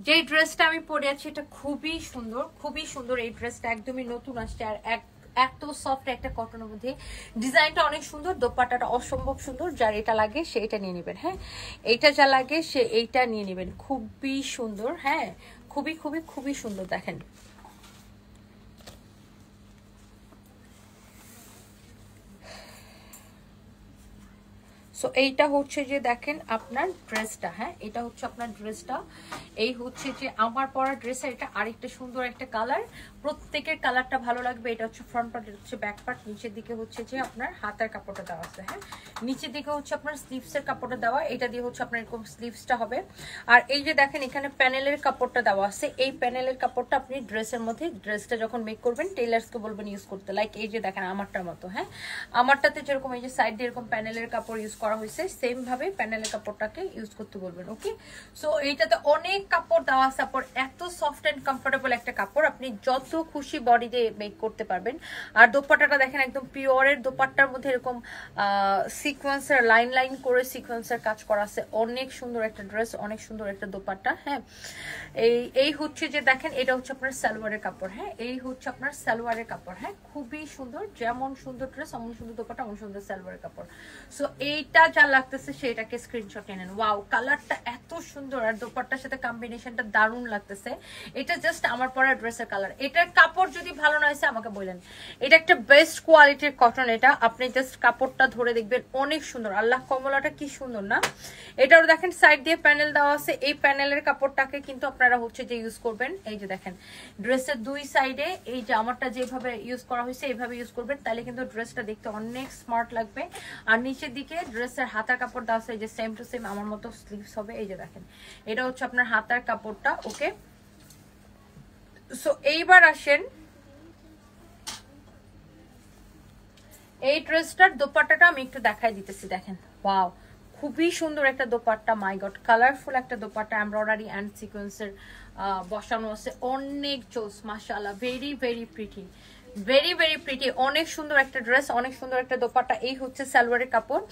যে ড্রেসটা আমি পরে আছি এটা খুবই সুন্দর। এই ড্রেসটা একদমই নতুন আসছে, আর এত সফট একটা কটনের মধ্যে, ডিজাইনটা অনেক সুন্দর, দোপাট্টাটা অসম্ভব সুন্দর। যার এটা লাগে সে এটা নিয়ে নেবেন। হ্যাঁ, এইটা যা লাগে সে এইটা নিয়ে নেবেন, খুবই সুন্দর। হ্যাঁ, খুবই সুন্দর। দেখেন সো এইটা হচ্ছে যে দেখেন আপনার ড্রেসটা। হ্যাঁ, এটা হচ্ছে আপনার ড্রেসটা। এই হচ্ছে যে আমার পরা ড্রেসের এটা আরেকটা সুন্দর একটা কালার, প্রত্যেকের কালারটা ভালো লাগবে। এটা হচ্ছে ফ্রন্ট পার্ট, এটা হচ্ছে ব্যাক পার্ট, নিচের দিকে হচ্ছে যে আপনার হাতার কাপড়টা দেওয়া আছে। হ্যাঁ, নিচের দিকে হচ্ছে আপনার স্লিভসের কাপড়টা দেওয়া, এটা দিয়ে হচ্ছে আপনার এরকম স্লিভসটা হবে। আর এই যে দেখেন এখানে প্যানেলের কাপড়টা দেওয়া আছে, এই প্যানেলের কাপড়টা আপনি ড্রেসের মধ্যে, ড্রেসটা যখন মেক করবেন টেলার্সকে বলবেন ইউজ করতে, লাইক এই যে দেখেন আমারটার মতো। হ্যাঁ, আমারটাতে যেরকম এই যে সাইড দিয়ে এরকম প্যানেলের কাপড় ইউজ করা হয়েছে, সেম ভাবে প্যানেলের কাপড়টাকে ইউজ করতে বলবেন। ওকে, সো এইটাতে অনেক কাপড় দেওয়া আছে, কাপড় এত সফট এন্ড কমফোর্টেবল একটা কাপড়, আপনি যত খুশি বডি দিয়ে মেক করতে পারবেন। আর দোপাট্টাটা দেখেন একদম পিওরের দোপাট্টার মধ্যে এরকম সিকোয়েন্সের লাইন করে সিকোয়েন্সের কাজ করা আছে, অনেক সুন্দর একটা ড্রেস, অনেক সুন্দর একটা দোপাট্টা। হ্যাঁ, এই হচ্ছে যে দেখেন এটা হচ্ছে আপনার সালোয়ারের কাপড়। হ্যাঁ, এই হচ্ছে আপনার সালোয়ারের কাপড়। হ্যাঁ, খুবই সুন্দর, যেমন সুন্দর ড্রেস অমন সুন্দর দোপাট্টা, অমন সুন্দর সালোয়ারের কাপড়। সো এইটা যা লাগতেছে সেটাকে স্ক্রিনশট নিয়ে নেন। ওয়াও, কালারটা এত সুন্দর আর দোপাট্টার সাথে কম্বিনেশনটা দারুণ লাগতেছে। এটা জাস্ট আমার পরা ড্রেসের কালার। এটার কাপড় যদি ভালো না হয়েছে আমাকে বলেন, এটা একটা বেস্ট কোয়ালিটির কটন। এটা আপনি জাস্ট কাপড়টা ধরে দেখবেন, অনেক সুন্দর। আল্লাহ, কমলাটা কি সুন্দর না? এটাও দেখেন সাইড দিয়ে প্যানেল দেওয়া আছে, এই প্যানেলের কাপড়টাকে কিন্তু আপনারা হচ্ছে যে ইউজ করবেন। এই যে দেখেন ড্রেসের দুই সাইডে এই যে আমারটা যেভাবে ইউজ করা হয়েছে এইভাবে ইউজ করবেন, তাহলে কিন্তু ড্রেসটা দেখতে অনেক স্মার্ট লাগবে। আর নিচের দিকে ড্রেসের হাতার কাপড় দেওয়া আছে, এই যে সেম টু সেম আমার মতো স্লিভস হবে। এই যে দেখেন এটা হচ্ছে আপনার হাতার কাপড়টা। ওকে, সো এইবার আসেন এই ড্রেসটার দোপাট্টাটা আমি একটু দেখাই দিতেছি। দেখেন ওয়াও, খুবই সুন্দর একটা দোপাট্টা, মাই গড, কালারফুল একটা দোপাট্টা, এমব্রয়ডারি অ্যান্ড সিকোয়েন্সের বসানো আছে, অনেক জোস, মাশাআল্লাহ, ভেরি প্রিটি, ভেরি প্রিটি, অনেক সুন্দর একটা ড্রেস, অনেক সুন্দর একটা দোপাট্টা। এই হচ্ছে সালোয়ারের কাপড়,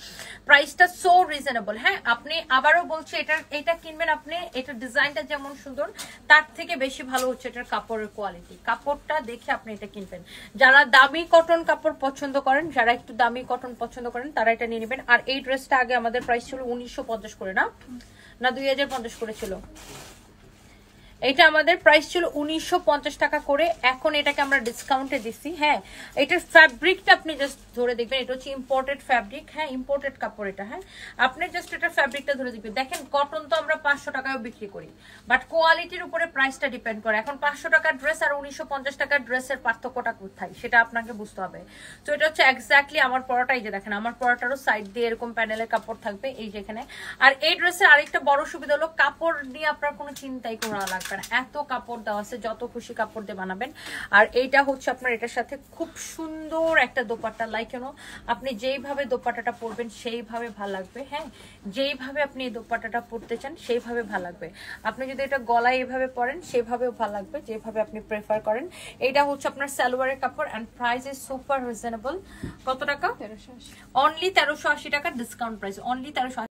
প্রাইসটা সো রিজনেবল। হ্যাঁ, আপনি আবারও বলছি এটা কিনবেন আপনি, এটা ডিজাইনটা যেমন সুন্দর তার থেকে বেশি ভালো হচ্ছে এটার কাপড়ের কোয়ালিটি। কাপড়টা দেখে আপনি এটা কিনবেন। যারা দামি কটন কাপড় পছন্দ করেন, যারা একটু দামি কটন পছন্দ করেন, তারা এটা নিয়ে নেবেন। আর এই ড্রেসটা আগে আমাদের প্রাইস ছিল 1950 করে, না 2050 করে ছিল। এটা আমাদের প্রাইস ছিল 1950 টাকা করে, এখন এটাকে আমরা ডিসকাউন্টে দিচ্ছি। হ্যাঁ, এটার ফ্যাব্রিকটা আপনি জাস্ট ধরে দেখবেন, এটা হচ্ছে ইম্পোর্টেড ফ্যাব্রিক। হ্যাঁ, ইম্পোর্টেড কাপড় এটা। হ্যাঁ, আপনি জাস্ট এটা ফ্যাব্রিকটা ধরে দেখবেন। দেখেন কটন তো আমরা 500 টাকায়ও বিক্রি করি, বাট কোয়ালিটির উপরে প্রাইসটা ডিপেন্ড করে। এখন 500 টাকার ড্রেস আর 1950 টাকার ড্রেসের পার্থক্যটা কোথায় সেটা আপনাকে বুঝতে হবে। তো এটা হচ্ছে এক্স্যাক্টলি আমার পরাটা। এই যে দেখেন আমার পরাটারও সাইড দিয়ে এরকম প্যানেলের কাপড় থাকবে এই যেখানে। আর এই ড্রেসের আরেকটা বড় সুবিধা হলো কাপড় নিয়ে আপনার কোনো চিন্তাই করা লাগবে, এত কাপড় দেওয়া আছে, যত খুশি কাপড় দিয়ে বানাবেন। আর এইটা হচ্ছে আপনার এটার সাথে খুব সুন্দর একটা দোপাট্টা, লাইক আপনি যেইভাবে দোপাট্টাটা পরবেন সেইভাবে ভালো লাগবে। হ্যাঁ, যেইভাবে আপনি এই দোপাট্টাটা পরতে চান সেইভাবে ভালো লাগবে। আপনি যদি এটা গলায় এভাবে পরেন সেভাবেও ভালো লাগবে, যেভাবে আপনি প্রেফার করেন। এইটা হচ্ছে আপনার সালোয়ারের কাপড় and price is super reasonable. কত টাকা? অনলি 1380 টাকা ডিসকাউন্ট প্রাইস, অনলি 1380।